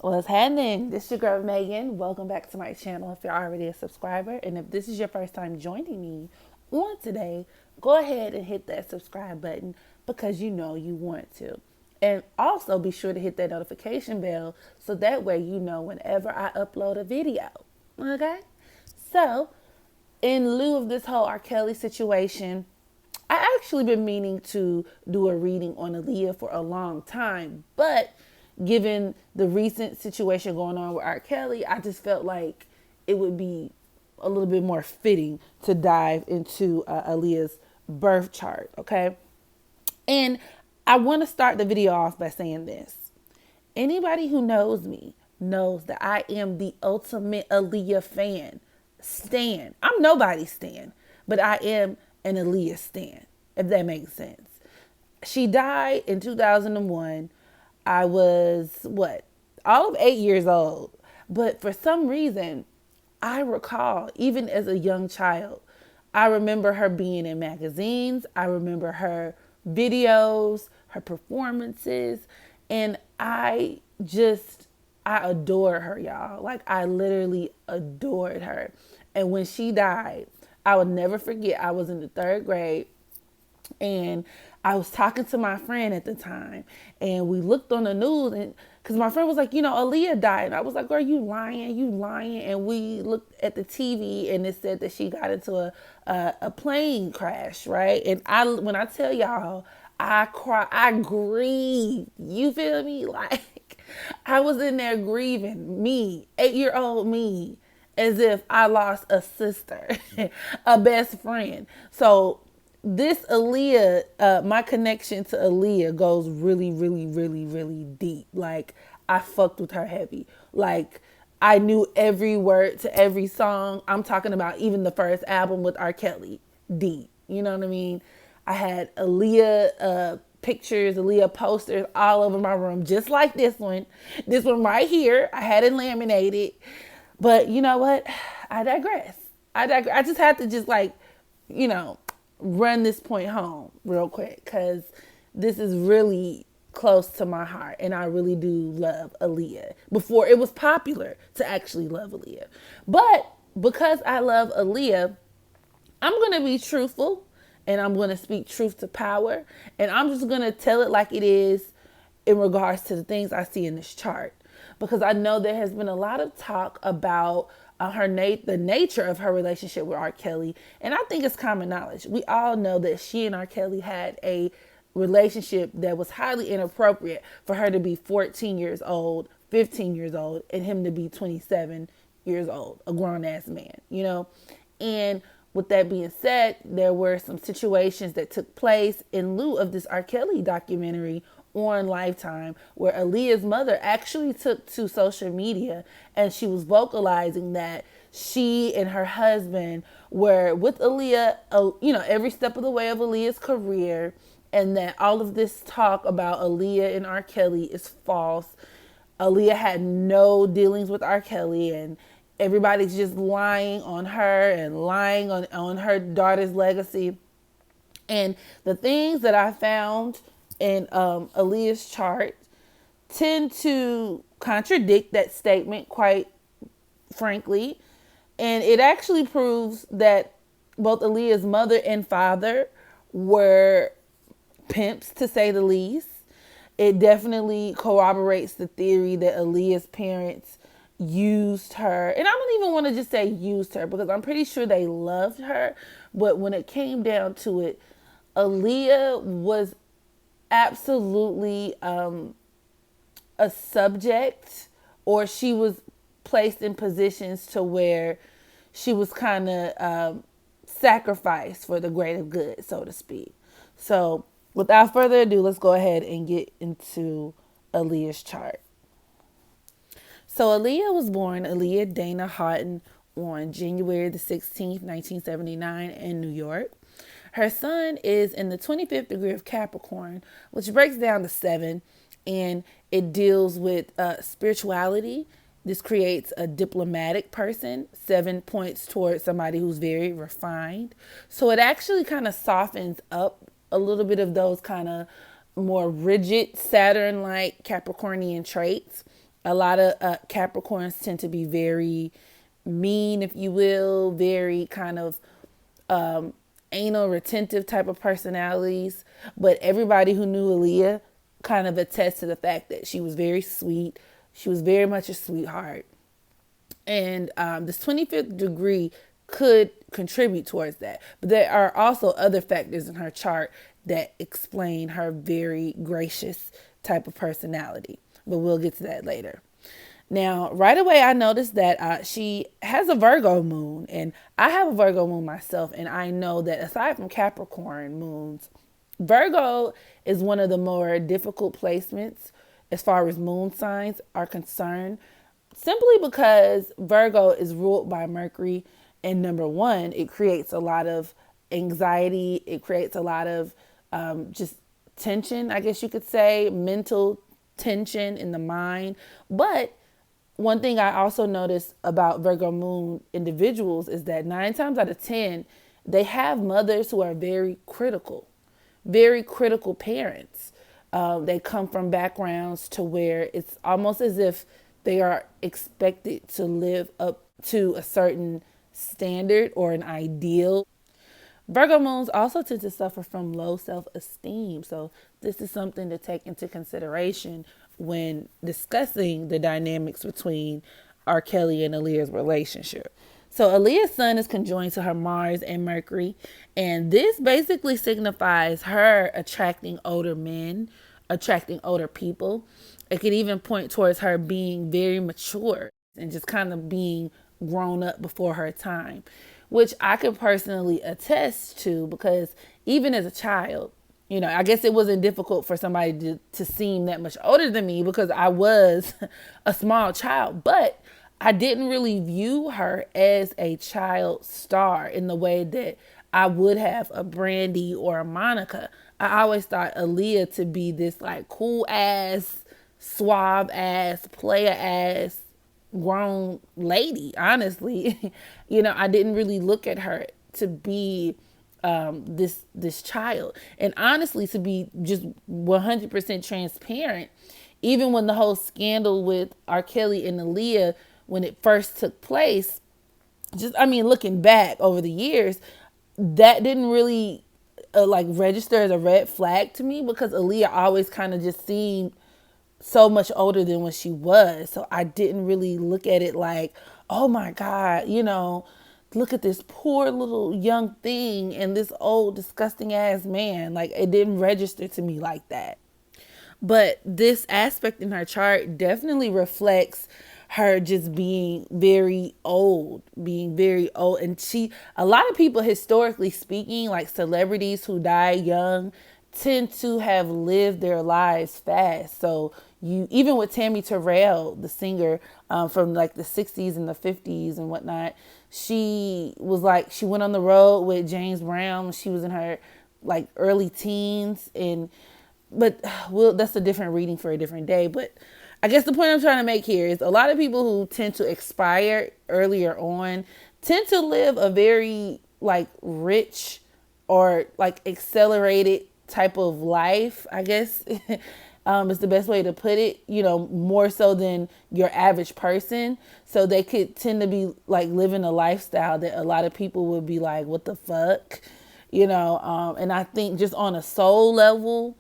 What's happening? This is your girl Megan. Welcome back to my channel if you're already a subscriber. And if this is your first time joining me on today, go ahead and hit that subscribe button because you know you want to. And also be sure to hit that notification bell so that way you know whenever I upload a video. Okay? So, in lieu of this whole RKelly situation, I actually been meaning to do a reading on Aaliyah for a long time, but given the recent situation going on with RKelly, I just felt like it would be a little bit more fitting to dive into Aaliyah's birth chart, okay? And I want to start the video off by saying this. Anybody who knows me knows that I am the ultimate Aaliyah fan. Stan. I'm nobody's stan, but I am an Aaliyah stan, if that makes sense. She died in 2001. I was, all of 8 years old. But for some reason, I recall, even as a young child, I remember her being in magazines. I remember her videos, her performances. And I adore her, y'all. Like, I literally adored her. And when she died, I will never forget, I was in the third grade and I was talking to my friend at the time, and we looked on the news, and because my friend was like, Aaliyah died. And I was like, girl, you lying. And we looked at the TV, and it said that she got into a plane crash, right? And when I tell y'all, I cry, I grieve. You feel me? Like, I was in there grieving, me, 8-year-old me, as if I lost a sister, a best friend. So this Aaliyah, my connection to Aaliyah goes really, really, really, really deep. Like, I fucked with her heavy. Like, I knew every word to every song. I'm talking about even the first album with RKelly, deep. You know what I mean? I had Aaliyah pictures, Aaliyah posters all over my room, just like this one. This one right here, I had it laminated. But you know what? I digress. I just had to run this point home real quick because this is really close to my heart and I really do love Aaliyah before it was popular to actually love Aaliyah. But because I love Aaliyah, I'm going to be truthful and I'm going to speak truth to power and I'm just going to tell it like it is in regards to the things I see in this chart. Because I know there has been a lot of talk about the nature of her relationship with RKelly, and I think it's common knowledge. We all know that she and RKelly had a relationship that was highly inappropriate for her to be 14 years old, 15 years old, and him to be 27 years old, a grown ass man, And with that being said, there were some situations that took place in lieu of this RKelly documentary on Lifetime where Aaliyah's mother actually took to social media and she was vocalizing that she and her husband were with Aaliyah, every step of the way of Aaliyah's career, and that all of this talk about Aaliyah and RKelly is false. Aaliyah had no dealings with RKelly and everybody's just lying on her and lying on her daughter's legacy. And the things that I found in Aaliyah's chart tend to contradict that statement, quite frankly. And it actually proves that both Aaliyah's mother and father were pimps, to say the least. It definitely corroborates the theory that Aaliyah's parents used her. And I don't even want to just say used her because I'm pretty sure they loved her. But when it came down to it, Aaliyah was absolutely a subject, or she was placed in positions to where she was kind of sacrificed for the greater good, so to speak. So without further ado, let's go ahead and get into Aaliyah's chart. So Aaliyah was born Aaliyah Dana Houghton on January the 16th, 1979 in New York. Her sun is in the 25th degree of Capricorn, which breaks down to 7, and it deals with spirituality. This creates a diplomatic person. 7 points towards somebody who's very refined. So it actually kind of softens up a little bit of those kind of more rigid Saturn-like Capricornian traits. A lot of Capricorns tend to be very mean, if you will, very kind of anal retentive type of personalities. But everybody who knew Aaliyah kind of attests to the fact that she was very sweet. She was very much a sweetheart. And this 25th degree could contribute towards that. But there are also other factors in her chart that explain her very gracious type of personality. But we'll get to that later. Now, right away, I noticed that she has a Virgo moon, and I have a Virgo moon myself, and I know that aside from Capricorn moons, Virgo is one of the more difficult placements as far as moon signs are concerned, simply because Virgo is ruled by Mercury, and number one, it creates a lot of anxiety, it creates a lot of just tension, I guess you could say, mental tension in the mind. But one thing I also noticed about Virgo moon individuals is that 9 times out of 10, they have mothers who are very critical parents. They come from backgrounds to where it's almost as if they are expected to live up to a certain standard or an ideal. Virgo moons also tend to suffer from low self-esteem. So this is something to take into consideration when discussing the dynamics between RKelly and Aaliyah's relationship. So Aaliyah's sun is conjoined to her Mars and Mercury, and this basically signifies her attracting older men, attracting older people. It could even point towards her being very mature and just kind of being grown up before her time, which I could personally attest to because even as a child, I guess it wasn't difficult for somebody to seem that much older than me because I was a small child, but I didn't really view her as a child star in the way that I would have a Brandy or a Monica. I always thought Aaliyah to be this like cool ass, suave ass, player ass, grown lady. Honestly, I didn't really look at her to be this child. And honestly, to be just 100% transparent, even when the whole scandal with RKelly and Aaliyah, when it first took place, looking back over the years, that didn't really register as a red flag to me because Aaliyah always kind of just seemed so much older than what she was. So I didn't really look at it like, oh my God, look at this poor little young thing and this old disgusting ass man. Like, it didn't register to me like that. But this aspect in her chart definitely reflects her just being very old. And a lot of people, historically speaking, like celebrities who die young, tend to have lived their lives fast. So even with Tammy Terrell, the singer from like the 60s and the 50s and whatnot, she went on the road with James Brown when she was in her like early teens. But that's a different reading for a different day. But I guess the point I'm trying to make here is a lot of people who tend to expire earlier on tend to live a very like rich or like accelerated type of life, I guess is the best way to put it, more so than your average person. So they could tend to be like living a lifestyle that a lot of people would be like, what the fuck? And I think just on a soul level,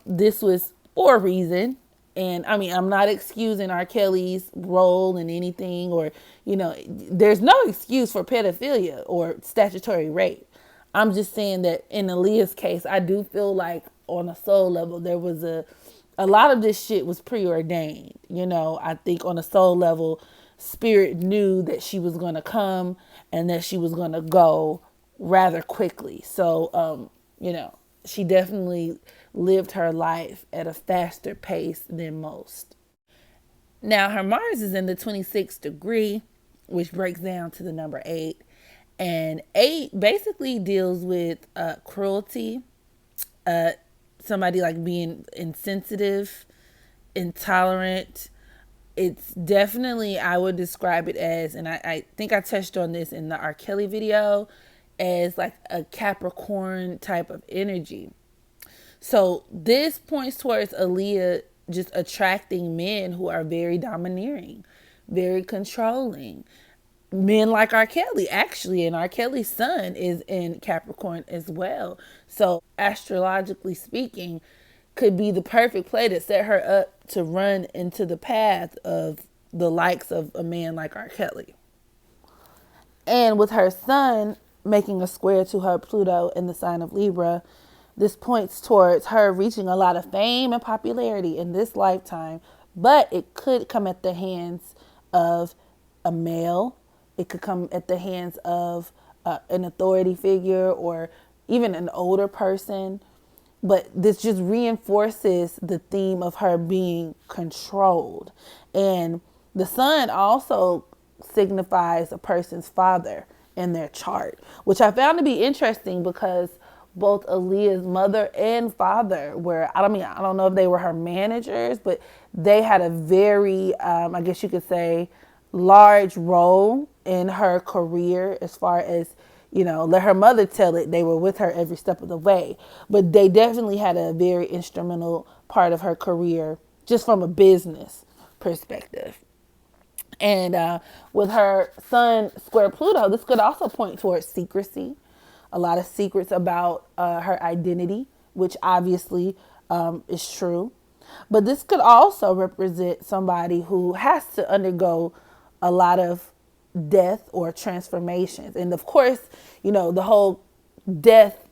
this was for a reason. And I'm not excusing RKelly's role in anything or, there's no excuse for pedophilia or statutory rape. I'm just saying that in Aaliyah's case, I do feel like on a soul level, there was a lot of this shit was preordained. I think on a soul level, spirit knew that she was going to come and that she was going to go rather quickly. So, she definitely lived her life at a faster pace than most. Now, her Mars is in the 26th degree, which breaks down to the number 8. And 8 basically deals with cruelty, somebody like being insensitive, intolerant. It's definitely, I would describe it as, and I think I touched on this in the RKelly video, as like a Capricorn type of energy. So this points towards Aaliyah just attracting men who are very domineering, very controlling. Men like RKelly, actually, and RKelly's son is in Capricorn as well. So, astrologically speaking, could be the perfect play to set her up to run into the path of the likes of a man like RKelly. And with her son making a square to her Pluto in the sign of Libra, this points towards her reaching a lot of fame and popularity in this lifetime, but it could come at the hands of a male. It could come at the hands of an authority figure or even an older person. But this just reinforces the theme of her being controlled. And the sun also signifies a person's father in their chart, which I found to be interesting because both Aaliyah's mother and father were, I don't know if they were her managers, but they had a very, I guess you could say, large role in her career as far as, let her mother tell it, they were with her every step of the way. But they definitely had a very instrumental part of her career just from a business perspective. And with her son square Pluto, this could also point towards secrecy, a lot of secrets about her identity, which obviously is true. But this could also represent somebody who has to undergo a lot of death or transformations. And of course, the whole death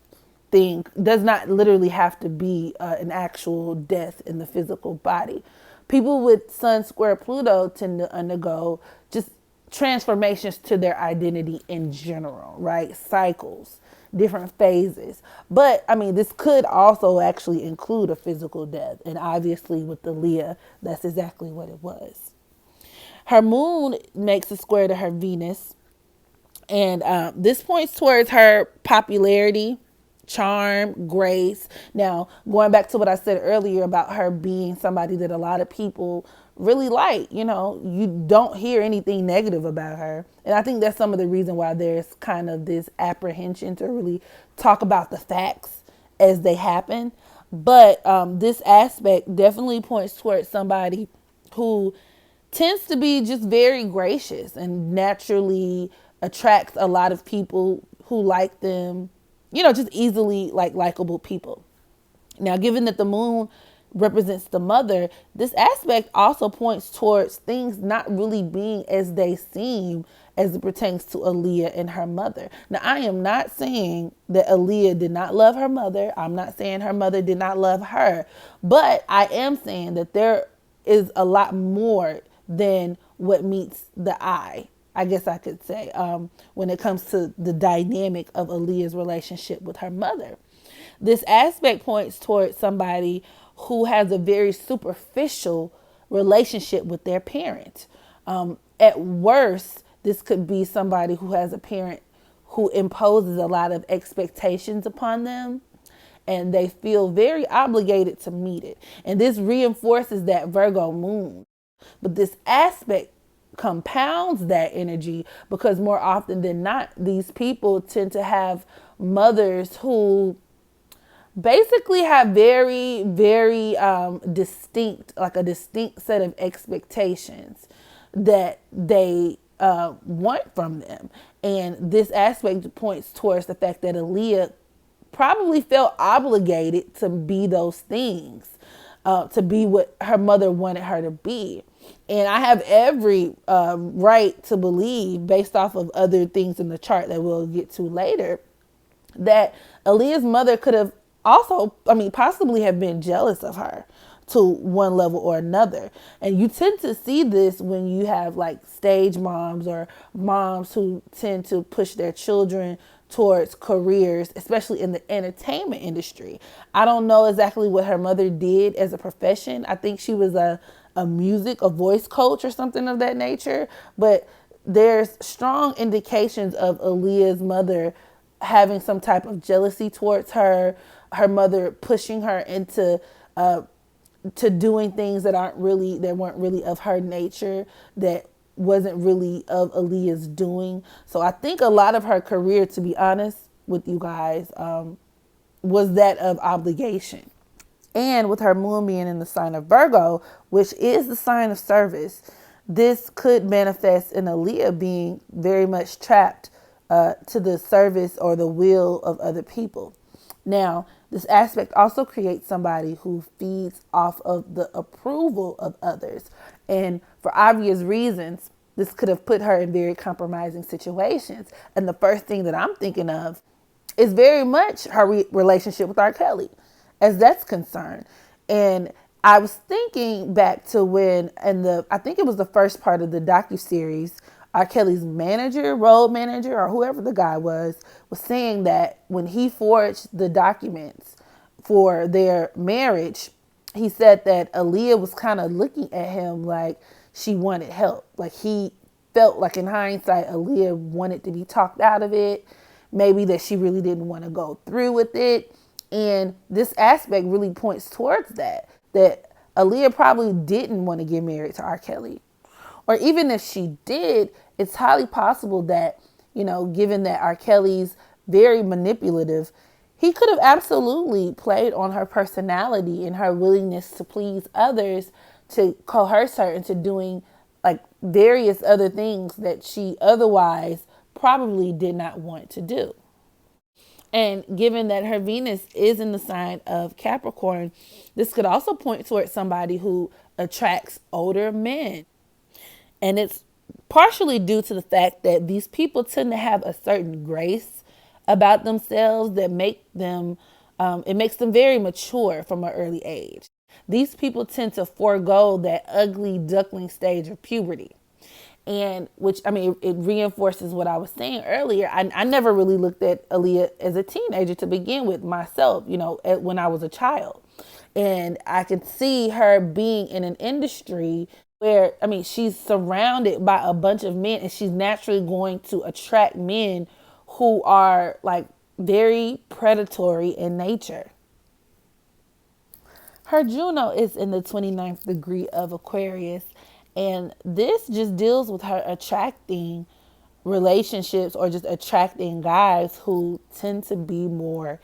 thing does not literally have to be an actual death in the physical body. People with Sun square Pluto tend to undergo just transformations to their identity in general, right? Cycles, different phases. But this could also actually include a physical death. And obviously with the Leah, that's exactly what it was. Her moon makes a square to her Venus. And this points towards her popularity, charm, grace. Now, going back to what I said earlier about her being somebody that a lot of people really like, you don't hear anything negative about her. And I think that's some of the reason why there's kind of this apprehension to really talk about the facts as they happen. But this aspect definitely points towards somebody who tends to be just very gracious and naturally attracts a lot of people who like them, just easily likable people. Now, given that the moon represents the mother, this aspect also points towards things not really being as they seem as it pertains to Aaliyah and her mother. Now, I am not saying that Aaliyah did not love her mother. I'm not saying her mother did not love her. But I am saying that there is a lot more than what meets the eye, I guess I could say, when it comes to the dynamic of Aaliyah's relationship with her mother. This aspect points towards somebody who has a very superficial relationship with their parent. At worst, this could be somebody who has a parent who imposes a lot of expectations upon them, and they feel very obligated to meet it. And this reinforces that Virgo moon. But this aspect compounds that energy because more often than not, these people tend to have mothers who basically have very, very distinct, like a distinct set of expectations that they want from them. And this aspect points towards the fact that Aaliyah probably felt obligated to be those things, to be what her mother wanted her to be. And I have every right to believe, based off of other things in the chart that we'll get to later, that Aaliyah's mother could have also, possibly have been jealous of her to one level or another. And you tend to see this when you have stage moms or moms who tend to push their children towards careers, especially in the entertainment industry. I don't know exactly what her mother did as a profession. I think she was a voice coach or something of that nature. But there's strong indications of Aaliyah's mother having some type of jealousy towards her mother pushing her into to doing things that weren't really of her nature, that wasn't really of Aaliyah's doing. So I think a lot of her career, to be honest with you guys, was that of obligation. And with her moon being in the sign of Virgo, which is the sign of service, this could manifest in Aaliyah being very much trapped to the service or the will of other people. Now, this aspect also creates somebody who feeds off of the approval of others. And for obvious reasons, this could have put her in very compromising situations. And the first thing that I'm thinking of is very much her relationship with RKelly, as that's concerned. And I was thinking back to when, I think it was the first part of the docuseries, RKelly's manager, road manager, or whoever the guy was saying that when he forged the documents for their marriage, he said that Aaliyah was kind of looking at him like she wanted help. Like he felt like in hindsight, Aaliyah wanted to be talked out of it. Maybe that she really didn't want to go through with it. And this aspect really points towards that Aaliyah probably didn't want to get married to RKelly. Or even if she did, it's highly possible that, given that RKelly's very manipulative, he could have absolutely played on her personality and her willingness to please others to coerce her into doing like various other things that she otherwise probably did not want to do. And given that her Venus is in the sign of Capricorn, this could also point towards somebody who attracts older men. And it's partially due to the fact that these people tend to have a certain grace about themselves that it makes them very mature from an early age. These people tend to forego that ugly duckling stage of puberty. And it reinforces what I was saying earlier. I never really looked at Aaliyah as a teenager to begin with myself, when I was a child. And I could see her being in an industry where, she's surrounded by a bunch of men and she's naturally going to attract men who are like very predatory in nature. Her Juno is in the 29th degree of Aquarius. And this just deals with her attracting relationships or just attracting guys who tend to be more,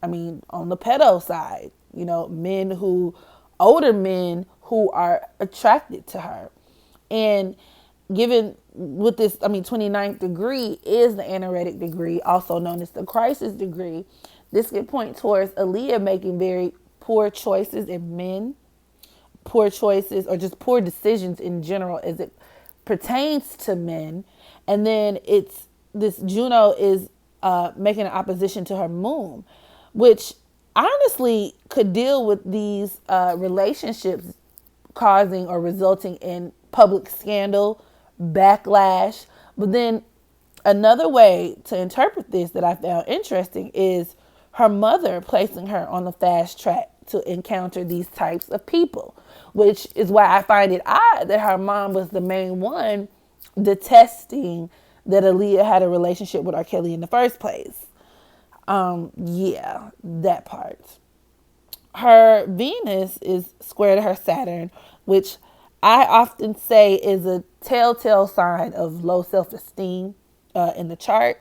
on the pedo side, older men who are attracted to her. And given with this, 29th degree is the aneretic degree, also known as the crisis degree. This could point towards Aaliyah making very poor choices in men, poor choices or just poor decisions in general as it pertains to men. And then this Juno is making an opposition to her moon, which honestly could deal with these relationships causing or resulting in public scandal, backlash. But then another way to interpret this that I found interesting is her mother placing her on the fast track to encounter these types of people, which is why I find it odd that her mom was the main one detesting that Aaliyah had a relationship with RKelly in the first place. That part. Her Venus is square to her Saturn, which I often say is a telltale sign of low self-esteem in the chart.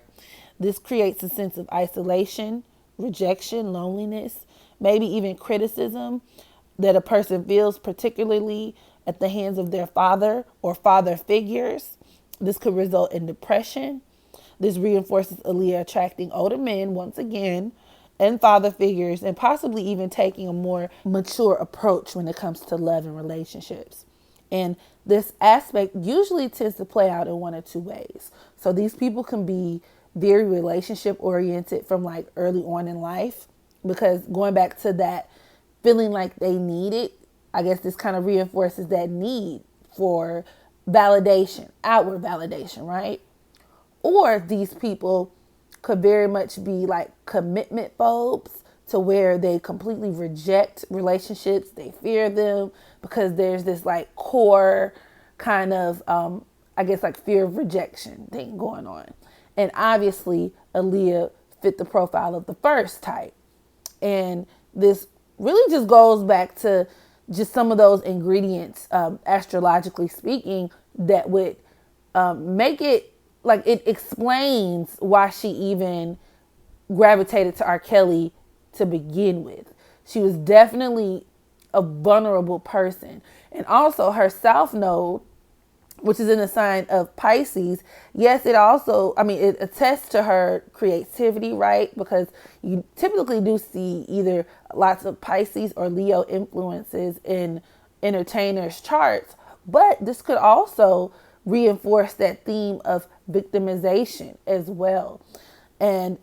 This creates a sense of isolation, rejection, loneliness, maybe even criticism that a person feels, particularly at the hands of their father or father figures. This could result in depression. This reinforces Aaliyah attracting older men once again and father figures, and possibly even taking a more mature approach when it comes to love and relationships. And this aspect usually tends to play out in one or two ways. So these people can be very relationship oriented from like early on in life, because going back to that feeling like they need it, I guess this kind of reinforces that need for validation, outward validation, right? Or these people could very much be like commitment phobes, to where they completely reject relationships. They fear them because there's this like core kind of, like fear of rejection thing going on. And obviously Aaliyah fit the profile of the first type. And this really just goes back to just some of those ingredients, astrologically speaking, that would make it like it explains why she even gravitated to RKelly to begin with. She was definitely a vulnerable person. And also her south node, which is in the sign of Pisces, yes, it also, I mean, it attests to her creativity, right? Because you typically do see either lots of Pisces or Leo influences in entertainers' charts, but this could also reinforce that theme of victimization as well. And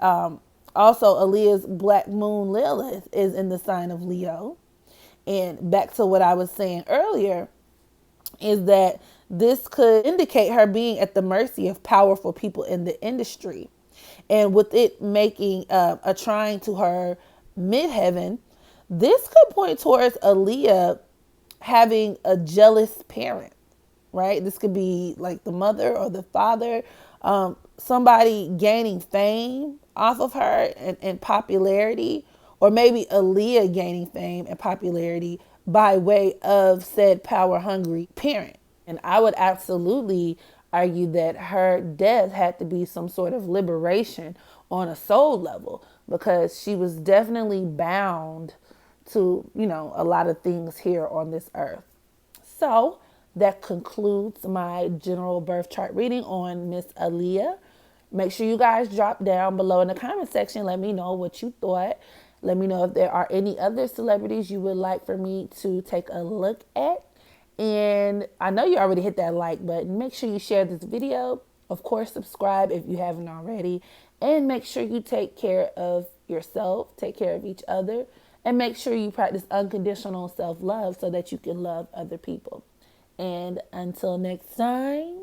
also, Aaliyah's Black Moon Lilith is in the sign of Leo. And back to what I was saying earlier, is that this could indicate her being at the mercy of powerful people in the industry. And with it making a trine to her midheaven, this could point towards Aaliyah having a jealous parent, right? This could be like the mother or the father, somebody gaining fame off of her and popularity, or maybe Aaliyah gaining fame and popularity by way of said power hungry parent. And I would absolutely argue that her death had to be some sort of liberation on a soul level, because she was definitely bound to, a lot of things here on this earth. So that concludes my general birth chart reading on Miss Aaliyah. Make sure you guys drop down below in the comment section. Let me know what you thought. Let me know if there are any other celebrities you would like for me to take a look at. And I know you already hit that like button. Make sure you share this video. Of course, subscribe if you haven't already. And make sure you take care of yourself, take care of each other, and make sure you practice unconditional self-love so that you can love other people. And until next time,